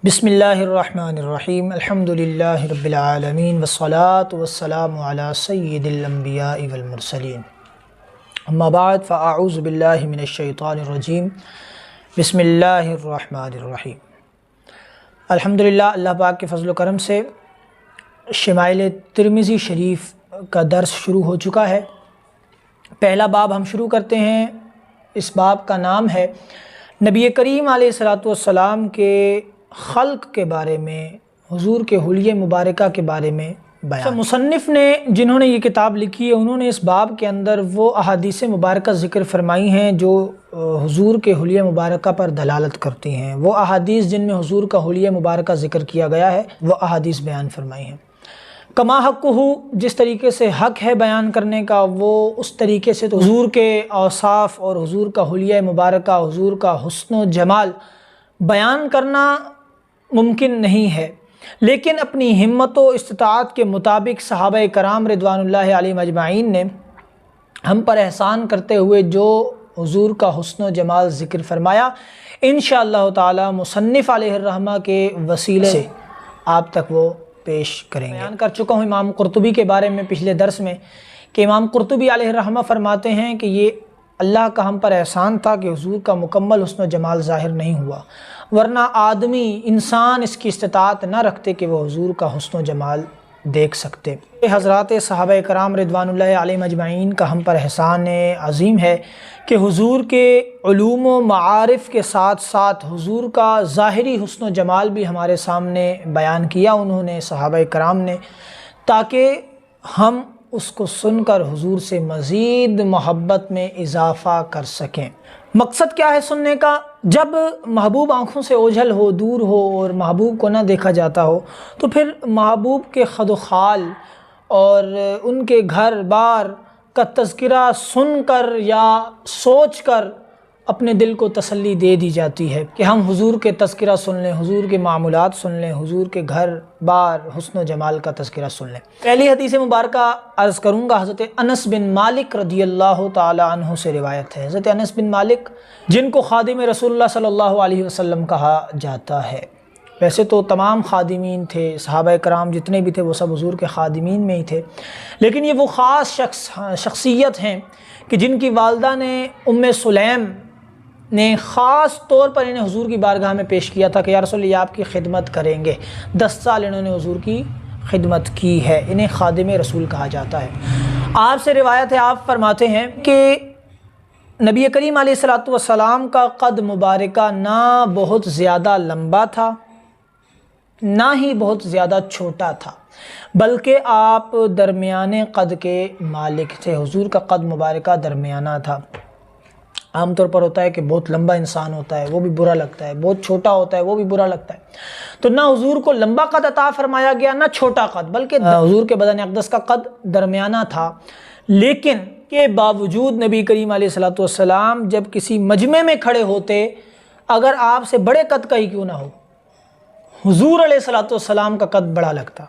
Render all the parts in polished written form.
بسم اللہ الرحمن الرحیم الحمدللہ رب العالمین والصلاة والسلام علی سید الانبیاء والمرسلین اما بعد فاعوذ باللہ من الشیطان الرجیم بسم اللہ الرحمن الرحیم۔ الحمدللہ اللہ پاک کے فضل و کرم سے شمائل ترمذی شریف کا درس شروع ہو چکا ہے۔ پہلا باب ہم شروع کرتے ہیں۔ اس باب کا نام ہے نبی کریم علیہ الصلوۃ والسلام کے خلق کے بارے میں، حضور کے حلیہ مبارکہ کے بارے میں بیان۔ مصنف نے جنہوں نے یہ کتاب لکھی ہے انہوں نے اس باب کے اندر وہ احادیث مبارکہ ذکر فرمائی ہیں جو حضور کے حلیہ مبارکہ پر دلالت کرتی ہیں۔ وہ احادیث جن میں حضور کا حلیہ مبارکہ ذکر کیا گیا ہے وہ احادیث بیان فرمائی ہیں۔ کما حق ہو، جس طریقے سے حق ہے بیان کرنے کا وہ اس طریقے سے تو حضور کے اوصاف اور حضور کا حلیہ مبارکہ، حضور کا حسن و جمال بیان کرنا ممکن نہیں ہے، لیکن اپنی ہمت و استطاعت کے مطابق صحابہ کرام رضوان اللہ علیہم اجمعین نے ہم پر احسان کرتے ہوئے جو حضور کا حسن و جمال ذکر فرمایا، انشاءاللہ تعالی مصنف علیہ الرحمہ کے وسیلے سے آپ تک وہ پیش کریں گے۔ بیان کر چکا ہوں امام قرطبی کے بارے میں پچھلے درس میں کہ امام قرطبی علیہ الرحمہ فرماتے ہیں کہ یہ اللہ کا ہم پر احسان تھا کہ حضور کا مکمل حسن و جمال ظاہر نہیں ہوا، ورنہ آدمی انسان اس کی استطاعت نہ رکھتے کہ وہ حضور کا حسن و جمال دیکھ سکتے۔ حضرات صحابہ کرام رضوان اللہ علیہم اجمعین کا ہم پر احسان عظیم ہے کہ حضور کے علوم و معارف کے ساتھ ساتھ حضور کا ظاہری حسن و جمال بھی ہمارے سامنے بیان کیا انہوں نے، صحابہ کرام نے، تاکہ ہم اس کو سن کر حضور سے مزید محبت میں اضافہ کر سکیں۔ مقصد کیا ہے سننے کا؟ جب محبوب آنکھوں سے اوجھل ہو، دور ہو اور محبوب کو نہ دیکھا جاتا ہو تو پھر محبوب کے خد و خال اور ان کے گھر بار کا تذکرہ سن کر یا سوچ کر اپنے دل کو تسلی دے دی جاتی ہے کہ ہم حضور کے تذکرہ سن لیں، حضور کے معمولات سن لیں، حضور کے گھر بار حسن و جمال کا تذکرہ سن لیں۔ پہلی حدیث مبارکہ عرض کروں گا، حضرت انس بن مالک رضی اللہ تعالی عنہ سے روایت ہے۔ حضرت انس بن مالک جن کو خادم رسول اللہ صلی اللہ علیہ وسلم کہا جاتا ہے، ویسے تو تمام خادمین تھے، صحابہ کرام جتنے بھی تھے وہ سب حضور کے خادمین میں ہی تھے، لیکن یہ وہ خاص شخصیت ہیں کہ جن کی والدہ نے ام سلیم نے خاص طور پر انہیں حضور کی بارگاہ میں پیش کیا تھا کہ یا رسول اللہ یہ آپ کی خدمت کریں گے۔ 10 سال انہوں نے حضور کی خدمت کی ہے، انہیں خادم رسول کہا جاتا ہے۔ آپ سے روایت ہے، آپ فرماتے ہیں کہ نبی کریم علیہ الصلوۃ والسلام کا قد مبارکہ نہ بہت زیادہ لمبا تھا نہ ہی بہت زیادہ چھوٹا تھا، بلکہ آپ درمیانے قد کے مالک تھے۔ حضور کا قد مبارکہ درمیانہ تھا۔ عام طور پر ہوتا ہے کہ بہت لمبا انسان ہوتا ہے وہ بھی برا لگتا ہے، بہت چھوٹا ہوتا ہے وہ بھی برا لگتا ہے، تو نہ حضور کو لمبا قد عطا فرمایا گیا نہ چھوٹا قد، بلکہ حضور کے بدن اقدس کا قد درمیانہ تھا۔ لیکن کے باوجود نبی کریم علیہ الصلوۃ والسلام جب کسی مجمع میں کھڑے ہوتے، اگر آپ سے بڑے قد کا ہی کیوں نہ ہو، حضور علیہ الصلوۃ والسلام کا قد بڑا لگتا۔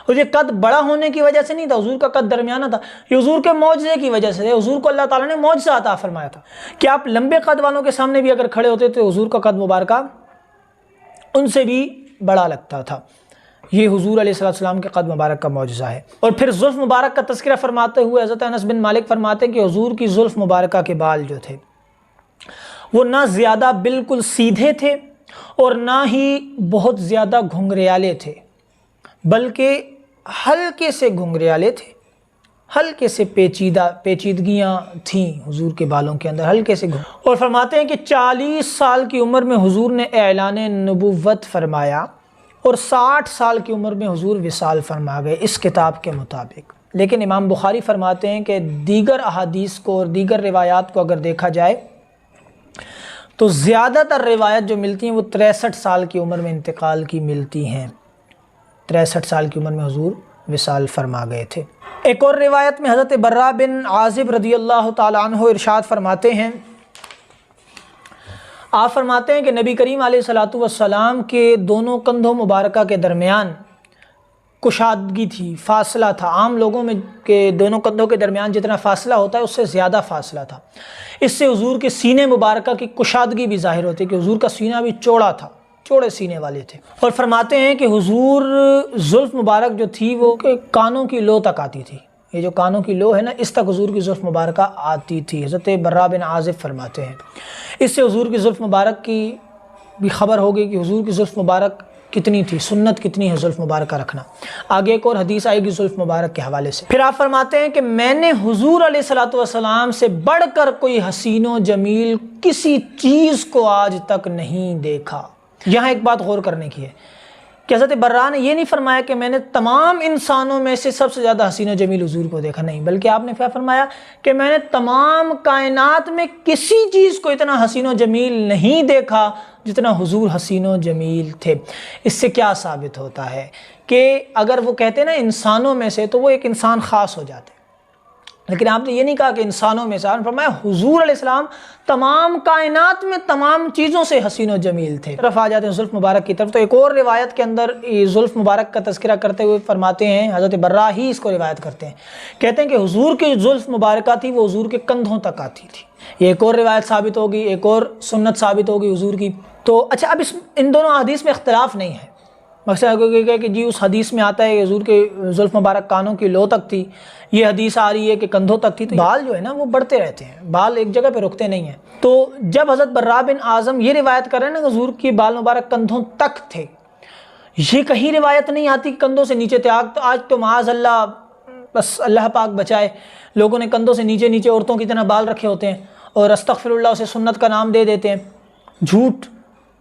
اور یہ قد بڑا ہونے کی وجہ سے نہیں تھا، حضور کا قد درمیانہ تھا، یہ حضور کے معجزے کی وجہ سے، حضور کو اللہ تعالیٰ نے معجزہ عطا فرمایا تھا کہ آپ لمبے قد والوں کے سامنے بھی اگر کھڑے ہوتے تو حضور کا قد مبارکہ ان سے بھی بڑا لگتا تھا۔ یہ حضور علیہ السلام کے قد مبارک کا معجزہ ہے۔ اور پھر زلف مبارک کا تذکرہ فرماتے ہوئے حضرت انس بن مالک فرماتے ہیں کہ حضور کی زلف مبارکہ کے بال جو تھے وہ نہ زیادہ بالکل سیدھے تھے اور نہ ہی بہت زیادہ گھنگریالے تھے، بلکہ ہلکے سے گھنگریالے تھے، ہلکے سے پیچیدگیاں تھیں حضور کے بالوں کے اندر، ہلکے سے اور فرماتے ہیں کہ 40 سال کی عمر میں حضور نے اعلان نبوت فرمایا اور 60 سال کی عمر میں حضور وصال فرما گئے اس کتاب کے مطابق۔ لیکن امام بخاری فرماتے ہیں کہ دیگر احادیث کو اور دیگر روایات کو اگر دیکھا جائے تو زیادہ تر روایت جو ملتی ہیں وہ 63 سال کی عمر میں انتقال کی ملتی ہیں، 63 سال کی عمر میں حضور وصال فرما گئے تھے۔ ایک اور روایت میں حضرت برا بن عازب رضی اللہ تعالیٰ عنہ ارشاد فرماتے ہیں، آپ فرماتے ہیں کہ نبی کریم علیہ الصلوۃ والسلام کے دونوں کندھوں مبارکہ کے درمیان کشادگی تھی، فاصلہ تھا۔ عام لوگوں میں کہ دونوں کندھوں کے درمیان جتنا فاصلہ ہوتا ہے اس سے زیادہ فاصلہ تھا۔ اس سے حضور کے سینے مبارکہ کی کشادگی بھی ظاہر ہوتی ہے کہ حضور کا سینہ بھی چوڑا تھا، چوڑے سینے والے تھے، اور فرماتے ہیں کہ حضور زلف مبارک جو تھی وہ کانوں کی لو تک آتی تھی، یہ جو کانوں کی لو ہے نا اس تک حضور کی زلف مبارکہ آتی تھی۔ حضرت برا بن عازب فرماتے ہیں اس سے حضور کی زلف مبارک کی بھی خبر ہوگی کہ حضور کی زلف مبارک کتنی تھی، سنت کتنی ہے زلف مبارکہ رکھنا۔ آگے ایک اور حدیث آئے گی زلف مبارک کے حوالے سے۔ پھر آپ فرماتے ہیں کہ میں نے حضور علیہ الصلوۃ والسلام سے بڑھ کر کوئی حسین و جمیل کسی چیز کو آج تک نہیں دیکھا۔ یہاں ایک بات غور کرنے کی ہے کہ حضرت برا نے یہ نہیں فرمایا کہ میں نے تمام انسانوں میں سے سب سے زیادہ حسین و جمیل حضور کو دیکھا، نہیں، بلکہ آپ نے کیا فرمایا کہ میں نے تمام کائنات میں کسی چیز کو اتنا حسین و جمیل نہیں دیکھا جتنا حضور حسین و جمیل تھے۔ اس سے کیا ثابت ہوتا ہے کہ اگر وہ کہتے ہیں نا انسانوں میں سے، تو وہ ایک انسان خاص ہو جاتے ہیں، لیکن آپ نے یہ نہیں کہا کہ انسانوں میں سے، آپ نے فرمایا حضور علیہ السلام تمام کائنات میں تمام چیزوں سے حسین و جمیل تھے۔ طرف آ جاتے ہیں زلف مبارک کی طرف، تو ایک اور روایت کے اندر زلف مبارک کا تذکرہ کرتے ہوئے فرماتے ہیں، حضرت برا ہی اس کو روایت کرتے ہیں، کہتے ہیں کہ حضور کی زلف مبارکہ تھی وہ حضور کے کندھوں تک آتی تھی۔ یہ ایک اور روایت ثابت ہوگی، ایک اور سنت ثابت ہوگی حضور کی۔ تو اچھا، اب ان دونوں حدیث میں اختلاف نہیں ہے، مقصد کہ جی اس حدیث میں آتا ہے کہ حضور کے زلف مبارک کانوں کی لو تک تھی، یہ حدیث آ رہی ہے کہ کندھوں تک تھی۔ تو بال جو ہے نا وہ بڑھتے رہتے ہیں، بال ایک جگہ پہ رکتے نہیں ہیں۔ تو جب حضرت برا بن عازم یہ روایت کر رہے ہیں نا کہ حضور کی بال مبارک کندھوں تک تھے، یہ کہیں روایت نہیں آتی کہ کندھوں سے نیچے تھے۔ آج تو معاذ اللہ، بس اللہ پاک بچائے، لوگوں نے کندھوں سے نیچے نیچے عورتوں کی طرح بال رکھے ہوتے ہیں اور استغفر اللہ اسے سنت کا نام دے دیتے ہیں، جھوٹ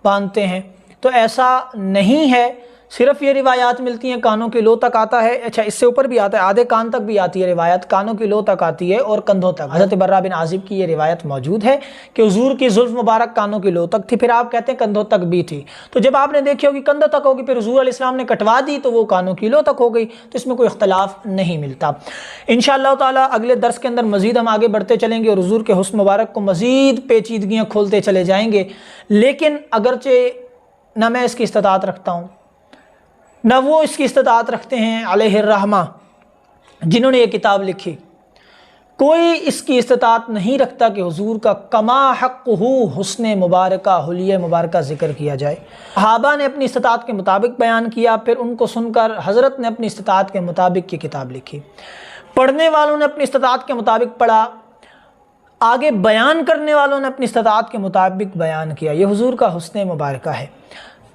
باندھتے ہیں۔ تو ایسا نہیں ہے، صرف یہ روایات ملتی ہیں کانوں کی لو تک آتا ہے، اچھا اس سے اوپر بھی آتا ہے، آدھے کان تک بھی آتی ہے روایت، کانوں کی لو تک آتی ہے اور کندھوں تک۔ حضرت برا بن عازب کی یہ روایت موجود ہے کہ حضور کی زلف مبارک کانوں کی لو تک تھی، پھر آپ کہتے ہیں کندھوں تک بھی تھی۔ تو جب آپ نے دیکھی ہوگی کندھوں تک ہوگی، پھر حضور علیہ السلام نے کٹوا دی تو وہ کانوں کی لو تک ہو گئی، تو اس میں کوئی اختلاف نہیں ملتا۔ انشاءاللہ تعالیٰ اگلے درس کے اندر مزید ہم آگے بڑھتے چلیں گے اور حضور کے حسن مبارک کو مزید پیچیدگیاں کھولتے چلے جائیں گے، لیکن اگرچہ نہ میں اس کی استطاعت رکھتا ہوں نہ وہ اس کی استطاعت رکھتے ہیں علیہ الرحمہ جنہوں نے یہ کتاب لکھی، کوئی اس کی استطاعت نہیں رکھتا کہ حضور کا کما حقہ حسن مبارکہ حلیہ مبارکہ ذکر کیا جائے۔ صحابہ نے اپنی استطاعت کے مطابق بیان کیا، پھر ان کو سن کر حضرت نے اپنی استطاعت کے مطابق یہ کتاب لکھی، پڑھنے والوں نے اپنی استطاعت کے مطابق پڑھا، آگے بیان کرنے والوں نے اپنی استطاعت کے مطابق بیان کیا۔ یہ حضور کا حسن مبارکہ ہے۔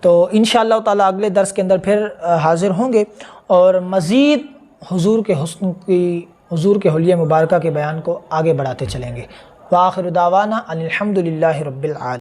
تو انشاءاللہ تعالیٰ اگلے درس کے اندر پھر حاضر ہوں گے اور مزید حضور کے حسن کی، حضور کے حلیہ مبارکہ کے بیان کو آگے بڑھاتے چلیں گے۔ وآخر دعوانا ان الحمد للہ رب العالمین۔